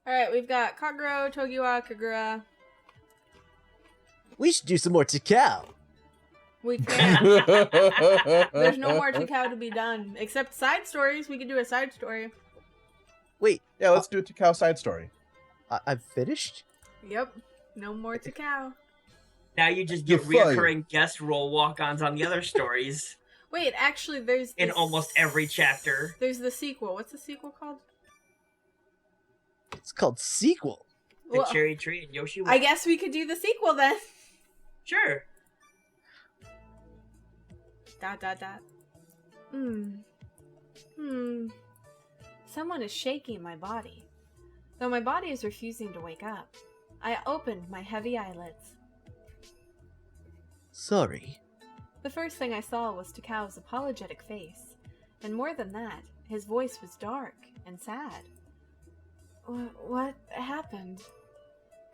Alright, we've got Kaguro, Togiwa, Kagura. We should do some more Takao. We can. There's no more Takao to be done. Except side stories. We can do a side story. Wait, Yeah, let's do a Takao side story. I'm finished? Yep. No more Takao. Now you just get You're fired. reoccurring guest role walk-ons on the other stories Wait, actually, there's in this- almost every chapter. There's the sequel. What's the sequel called? It's called Sequel. The Well, Cherry Tree and Yoshiwara. I guess we could do the sequel then. Sure. ... Someone is shaking my body. Though my body is refusing to wake up. I opened my heavy eyelids. Sorry. The first thing I saw was Takao's apologetic face. And more than that, his voice was dark and sad. What happened?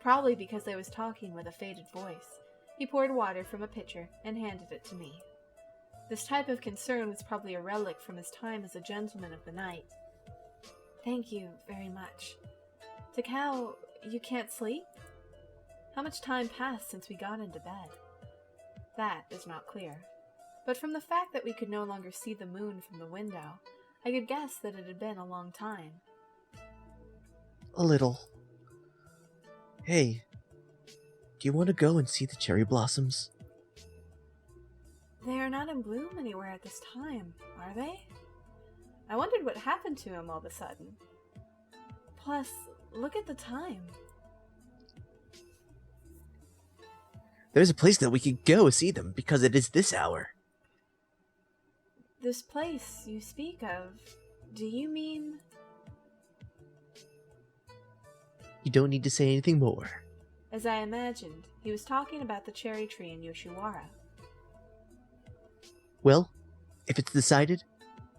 Probably because I was talking with a faded voice. He poured water from a pitcher and handed it to me. This type of concern was probably a relic from his time as a gentleman of the night. Thank you very much. Takao, you can't sleep? How much time passed since we got into bed? That is not clear. But from the fact that we could no longer see the moon from the window, I could guess that it had been a long time. A little. Hey, do you want to go and see the cherry blossoms? They are not in bloom anywhere at this time, are they? I wondered what happened to him all of a sudden. Plus, look at the time. There's a place that we could go see them because it is this hour. This place you speak of, do you mean... You don't need to say anything more. As I imagined, he was talking about the cherry tree in Yoshiwara. Well, if it's decided,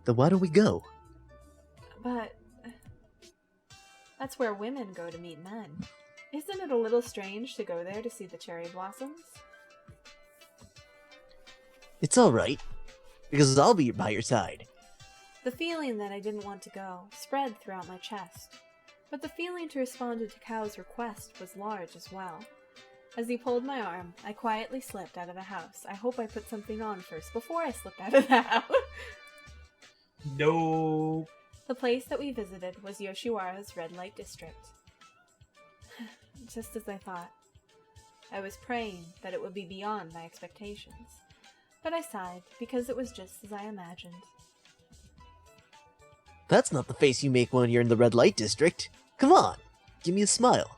then why don't we go? But... that's where women go to meet men. Isn't it a little strange to go there to see the cherry blossoms? It's alright, because I'll be by your side. The feeling that I didn't want to go spread throughout my chest, but the feeling to respond to Takao's request was large as well. As he pulled my arm, I quietly slipped out of the house. I hope I put something on first before I slipped out of the house. No. The place that we visited was Yoshiwara's red light district. Just as I thought. I was praying that it would be beyond my expectations, but I sighed because it was just as I imagined. That's not the face you make when you're in the red light district. Come on, give me a smile.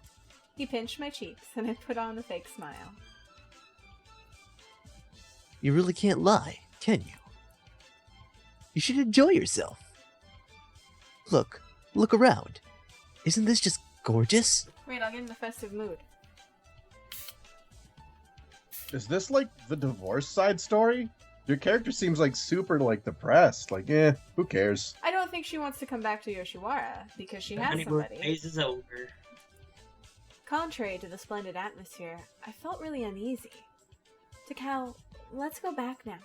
He pinched my cheeks and I put on a fake smile. You really can't lie, can you? You should enjoy yourself. Look around. Isn't this just gorgeous? Wait, I'll get in the festive mood. Is this like the divorce side story? Your character seems like super like depressed. Like, who cares? I don't think she wants to come back to Yoshiwara because she The has honeymoon somebody. phase is over. Contrary to the splendid atmosphere, I felt really uneasy. Takao, let's go back now.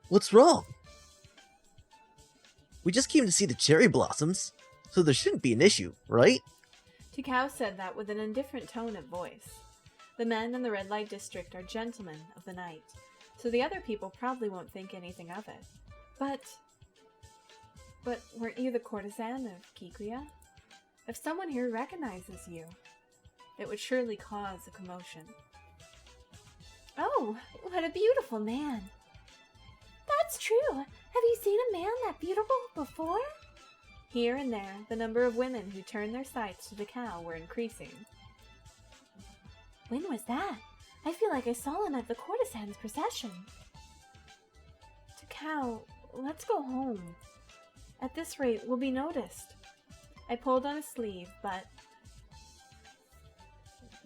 What's wrong? We just came to see the cherry blossoms, so there shouldn't be an issue, right? Takao said that with an indifferent tone of voice. The men in the red light district are gentlemen of the night, so the other people probably won't think anything of it. But weren't you the courtesan of Kikuya? If someone here recognizes you, it would surely cause a commotion. Oh, what a beautiful man! That's true! Have you seen a man that beautiful before? Here and there, the number of women who turned their sights to Takao were increasing. When was that? I feel like I saw him at the courtesan's procession. Takao, let's go home. At this rate, we'll be noticed. I pulled on his sleeve, but...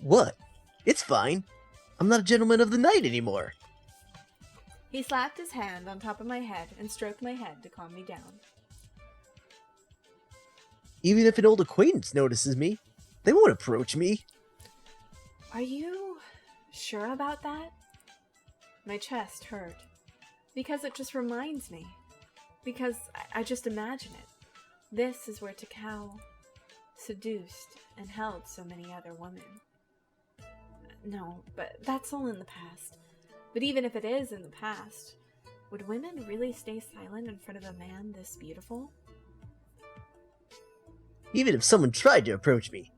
What? It's fine. I'm not a gentleman of the night anymore. He slapped his hand on top of my head and stroked my head to calm me down. Even if an old acquaintance notices me, they won't approach me. Are you sure about that? My chest hurt. Because it just reminds me. Because I just imagine it. This is where Takao seduced, and held so many other women. No, but that's all in the past. But even if it is in the past, would women really stay silent in front of a man this beautiful? Even if someone tried to approach me,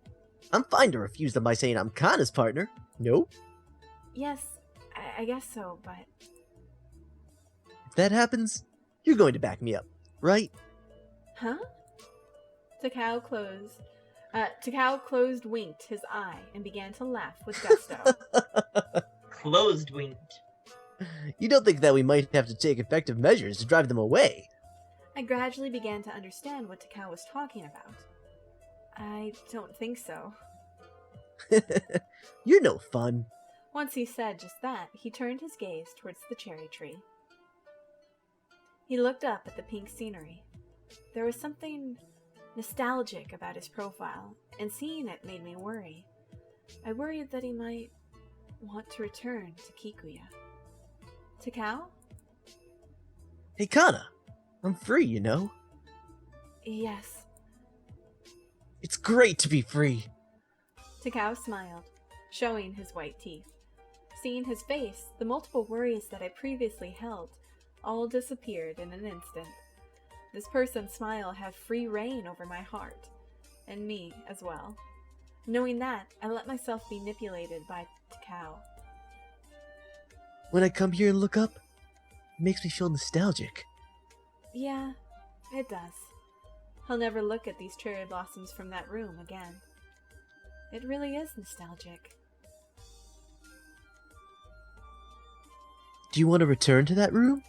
I'm fine to refuse them by saying I'm Kana's partner. No? Yes, I guess so, but... If that happens, you're going to back me up, right? Huh? Takao closed winked his eye and began to laugh with gusto. Closed winked. You don't think that we might have to take effective measures to drive them away? I gradually began to understand what Takao was talking about. I don't think so. You're no fun. Once he said just that, he turned his gaze towards the cherry tree. He looked up at the pink scenery. There was something nostalgic about his profile, and seeing it made me worry. I worried that he might want to return to Kikuya. Takao? Hey, Kana. I'm free, you know? Yes. It's great to be free. Takao smiled, showing his white teeth. Seeing his face, the multiple worries that I previously held all disappeared in an instant. This person's smile had free reign over my heart, and me as well. Knowing that, I let myself be manipulated by Takao. When I come here and look up, it makes me feel nostalgic. Yeah, it does. I'll never look at these cherry blossoms from that room again. It really is nostalgic. Do you want to return to that room?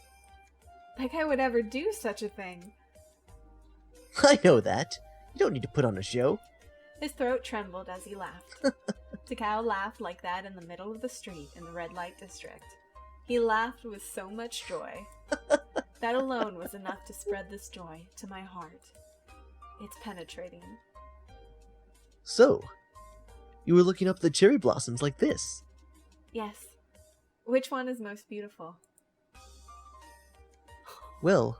Like I would ever do such a thing. I know that. You don't need to put on a show. His throat trembled as he laughed. Takao laughed like that in the middle of the street in the red light district. He laughed with so much joy. That alone was enough to spread this joy to my heart. It's penetrating. So, you were looking up the cherry blossoms like this? Yes. Which one is most beautiful? Well,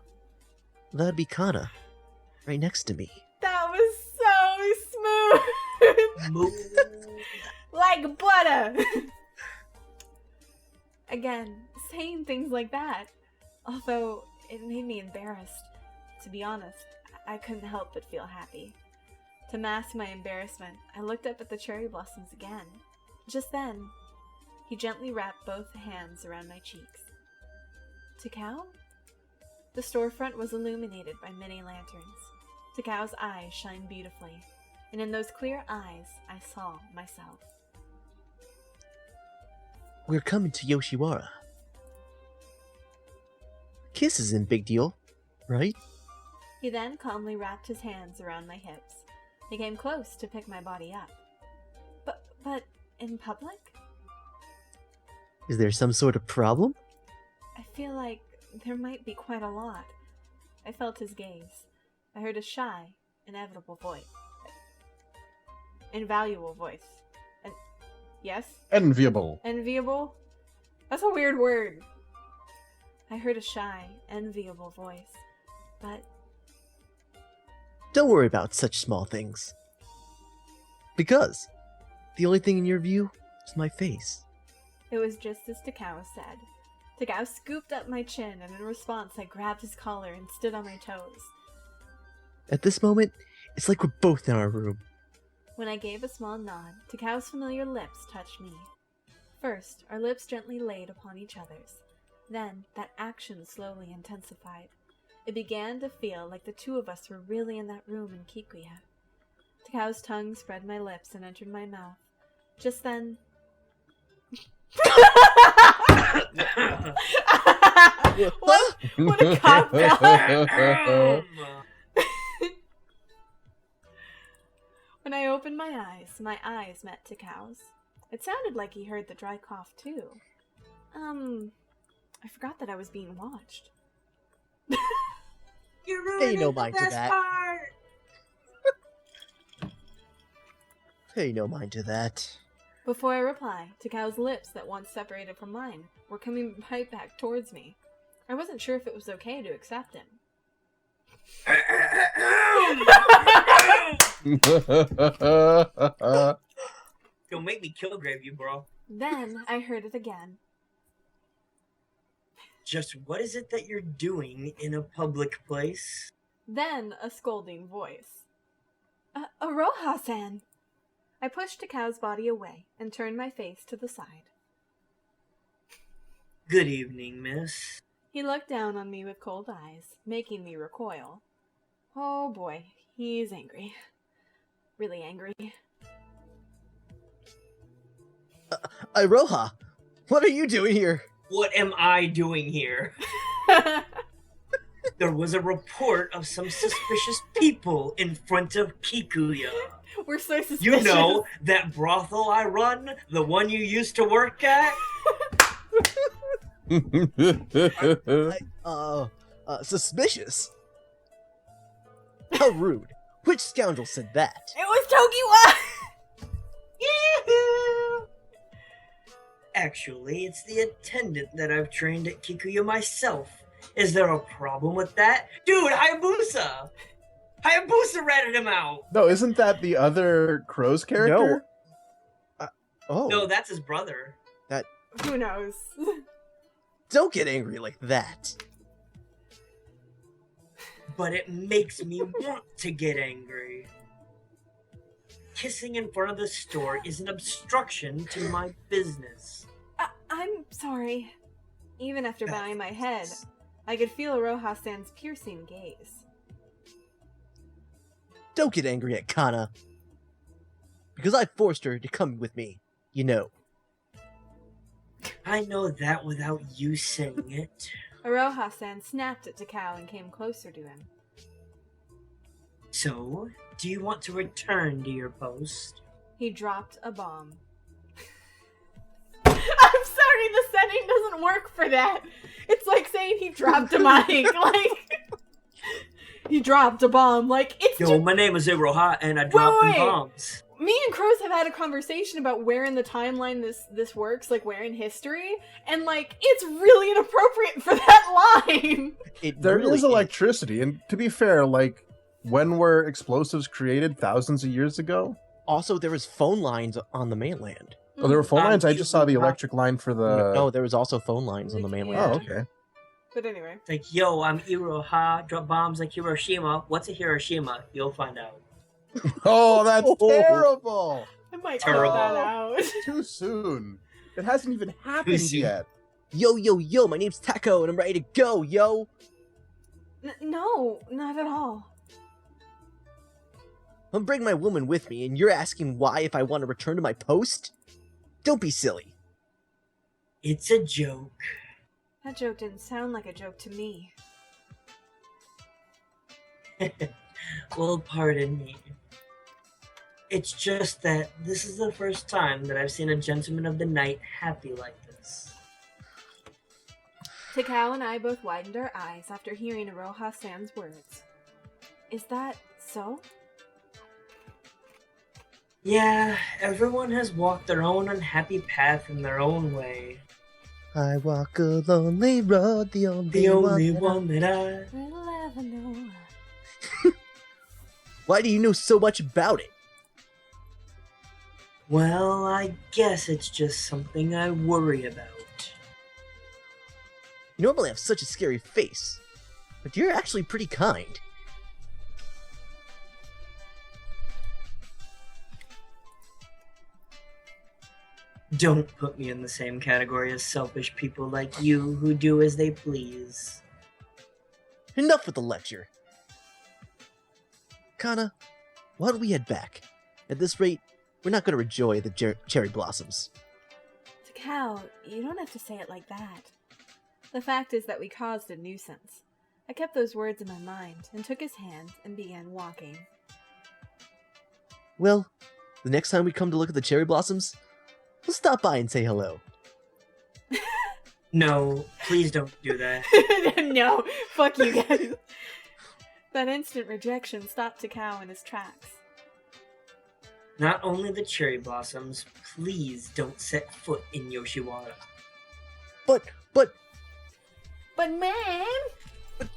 that'd be Kana, right next to me. That was so smooth! Like butter! Again, saying things like that. Although, it made me embarrassed. To be honest, I couldn't help but feel happy. To mask my embarrassment, I looked up at the cherry blossoms again. Just then, he gently wrapped both hands around my cheeks. Takao? The storefront was illuminated by many lanterns. Takao's eyes shined beautifully, and in those clear eyes, I saw myself. We're coming to Yoshiwara. Kiss isn't a big deal, right? He then calmly wrapped his hands around my hips. He came close to pick my body up. But in public? Is there some sort of problem? I feel like there might be quite a lot. I felt his gaze. I heard a shy, inevitable voice. Invaluable voice. Yes? Enviable. Enviable? That's a weird word. I heard a shy, enviable voice. But Don't worry about such small things. Because the only thing in your view is my face. it was just as Takao said. Takao scooped up my chin, and in response I grabbed his collar and stood on my toes. At this moment, it's like we're both in our room. When I gave a small nod, Takao's familiar lips touched me. First, our lips gently laid upon each other's. Then, that action slowly intensified. It began to feel like the two of us were really in that room in Kikuya. Takao's tongue spread my lips and entered my mouth. Just then... what a cop-out! When I opened my eyes met Takao's. It sounded like he heard the dry cough, too. I forgot that I was being watched. You're Pay ruining no the mind to best that. part! Pay no mind to that. Before I reply, Takao's lips that once separated from mine were coming right back towards me. I wasn't sure if it was okay to accept him. Don't make me killgrave you, bro. Then I heard it again. Just what is it that you're doing in a public place? Then a scolding voice. Aroha-san! I pushed Takao's body away and turned my face to the side. Good evening, miss. He looked down on me with cold eyes, making me recoil. Oh boy, he's angry. Really angry. Iroha, what are you doing here? What am I doing here? There was a report of some suspicious people in front of Kikuya. We're so suspicious. You know, that brothel I run? The one you used to work at? Suspicious? How rude. Which scoundrel said that? It was Tokiwa! Yahoo! Actually, it's the attendant that I've trained at Kikuya myself. Is there a problem with that? Dude, Hayabusa! Hayabusa ratted him out! No, isn't that the other Kroze character? Oh. No, that's his brother. Who knows? Don't get angry like that. But it makes me want to get angry. Kissing in front of the store is an obstruction to my business. I'm sorry. Even after bowing my head, I could feel Aroha-san's piercing gaze. Don't get angry at Kana. Because I forced her to come with me, you know. I know that without you saying it. Aroha-san snapped at Takao and came closer to him. So, do you want to return to your post? He dropped a bomb. I'm sorry, the setting doesn't work for that. It's like saying he dropped a mic. Like, he dropped a bomb. Like, it's Yo, my name is Iroha, and I drop wait. bombs. Me and Kroze have had a conversation about where in the timeline this works, like where in history, and like it's really inappropriate for that line. There really is electricity, and to be fair, like, when were explosives created? Thousands of years ago? Also, there was phone lines on the mainland. Oh, there were phone lines? I you just saw the electric line for the... No, there was also phone lines on the mainland. Oh, okay. But anyway, It's like, yo, I'm Iroha, drop bombs like Hiroshima. What's a Hiroshima? You'll find out. Oh, that's Oh. terrible! I might cut Terrible. that out. Too soon. It hasn't even happened soon. yet. Yo, my name's Taco, and I'm ready to go, yo! No, not at all. I'm bringing my woman with me, and you're asking why if I want to return to my post? Don't be silly. It's a joke. That joke didn't sound like a joke to me. Well, pardon me. It's just that this is the first time that I've seen a gentleman of the night happy like this. Takao and I both widened our eyes after hearing Aroha-san's words. Is that so? Yeah, everyone has walked their own unhappy path in their own way. I walk a lonely road, the The only that I- one that I... We'll ever know. Why do you know so much about it? Well, I guess it's just something I worry about. You normally have such a scary face, but you're actually pretty kind. Don't put me in the same category as selfish people like you who do as they please. Enough with the lecture. Kana, why don't we head back? At this rate, we're not going to enjoy the cherry blossoms. Takao, you don't have to say it like that. The fact is that we caused a nuisance. I kept those words in my mind and took his hand and began walking. Well, the next time we come to look at the cherry blossoms, we'll stop by and say hello. No, please don't do that. No, fuck you guys. That instant rejection stopped Takao in his tracks. Not only the cherry blossoms, please don't set foot in Yoshiwara. But, But man!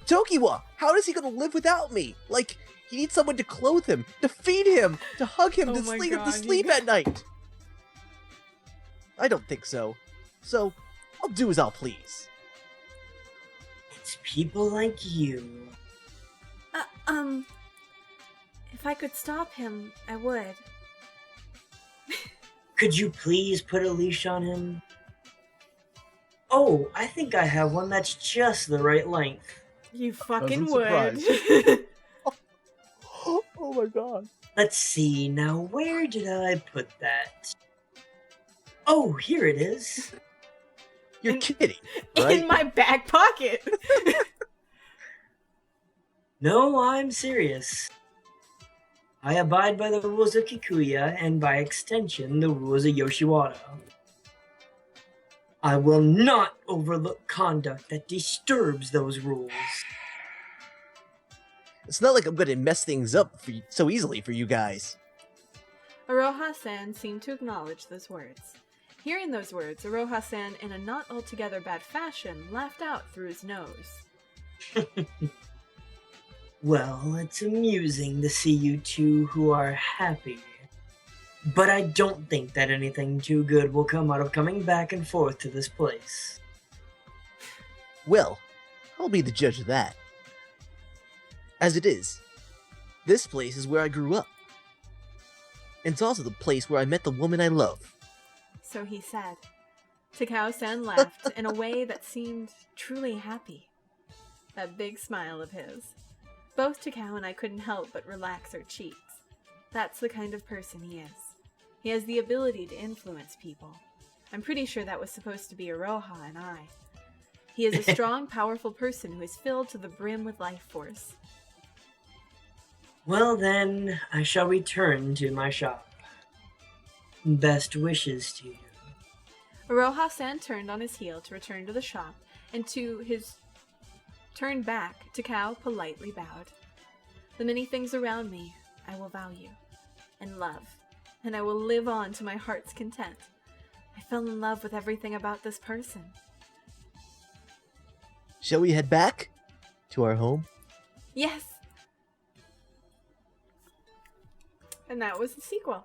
Tokiwa, how is he going to live without me? Like, He needs someone to clothe him, to feed him, to hug him, Oh to my sleep him to God, sleep you- at night. I don't think so. So, I'll do as I'll please. It's people like you. If I could stop him, I would. Could you please put a leash on him? Oh, I think I have one that's just the right length. You fucking Doesn't would. surprise. Oh my god. Let's see, now where did I put that? Oh, here it is. You're In- kidding, right? In my back pocket. No, I'm serious. I abide by the rules of Kikuya and by extension the rules of Yoshiwara. I will not overlook conduct that disturbs those rules. It's not like I'm gonna mess things up so easily for you guys. Aroha-san seemed to acknowledge those words. Hearing those words, Aroha-san, in a not altogether bad fashion, laughed out through his nose. Well, it's amusing to see you two who are happy. But I don't think that anything too good will come out of coming back and forth to this place. Well, I'll be the judge of that. As it is, this place is where I grew up. And it's also the place where I met the woman I love. So he said. Takao-san laughed in a way that seemed truly happy. That big smile of his. Both Takao and I couldn't help but relax our cheeks. That's the kind of person he is. He has the ability to influence people. I'm pretty sure that was supposed to be Aroha and I. He is a strong, powerful person who is filled to the brim with life force. Well then, I shall return to my shop. Best wishes to you. Aroha-san turned on his heel to return to the shop, and to his turn back, Takao politely bowed. The many things around me I will value and love, and I will live on to my heart's content. I fell in love with everything about this person. Shall we head back to our home? Yes! And that was the sequel.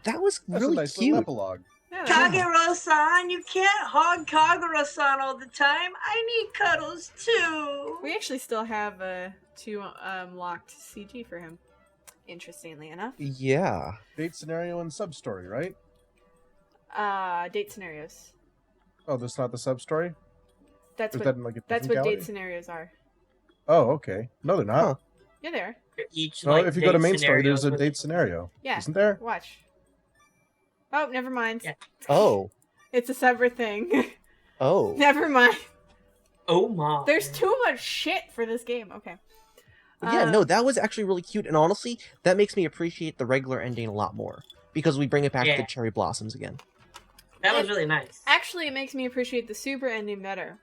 That was That's really a nice cute. little epilogue. Yeah, Kagero-san, you can't hog Kagero-san all the time. I need cuddles too. we actually still have two locked CG for him, interestingly enough. Yeah. Date scenario and sub story, right? Date scenarios. Oh, that's not the sub story. That's Is what that in, like a that's what technicality? date scenarios are. Oh, okay. No, they're not. Huh. Yeah, they are. Each, So like, if you go to date main story, there's a scenarios with- date scenario. Yeah. Isn't there? Watch. Oh, never mind. Yeah. Oh. It's a separate thing. Oh. Never mind. Oh my. There's too much shit for this game. Okay. Yeah, no, that was actually really cute, and honestly, that makes me appreciate the regular ending a lot more. Because we bring it back to Yeah. the cherry blossoms again. That was really nice. Actually, it makes me appreciate the super ending better.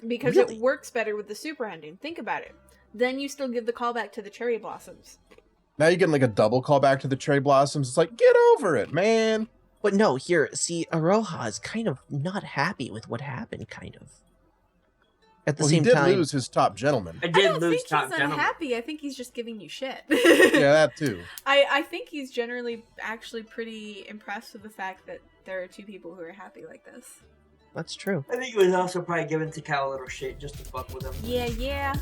Because Really? it works better with the super ending. Think about it. Then you still give the callback to the cherry blossoms. Now you're getting like a double callback to the cherry blossoms. It's like, get over it, man. But no, here, see, Aroha is kind of not happy with what happened, kind of. At the Well, same he did time, lose his top gentleman. I I did don't lose think top he's gentleman. unhappy. I think he's just giving you shit. Yeah, that too. I think he's generally actually pretty impressed with the fact that there are two people who are happy like this. that's true. I think he was also probably giving Takao a little shit just to fuck with him. Yeah, yeah.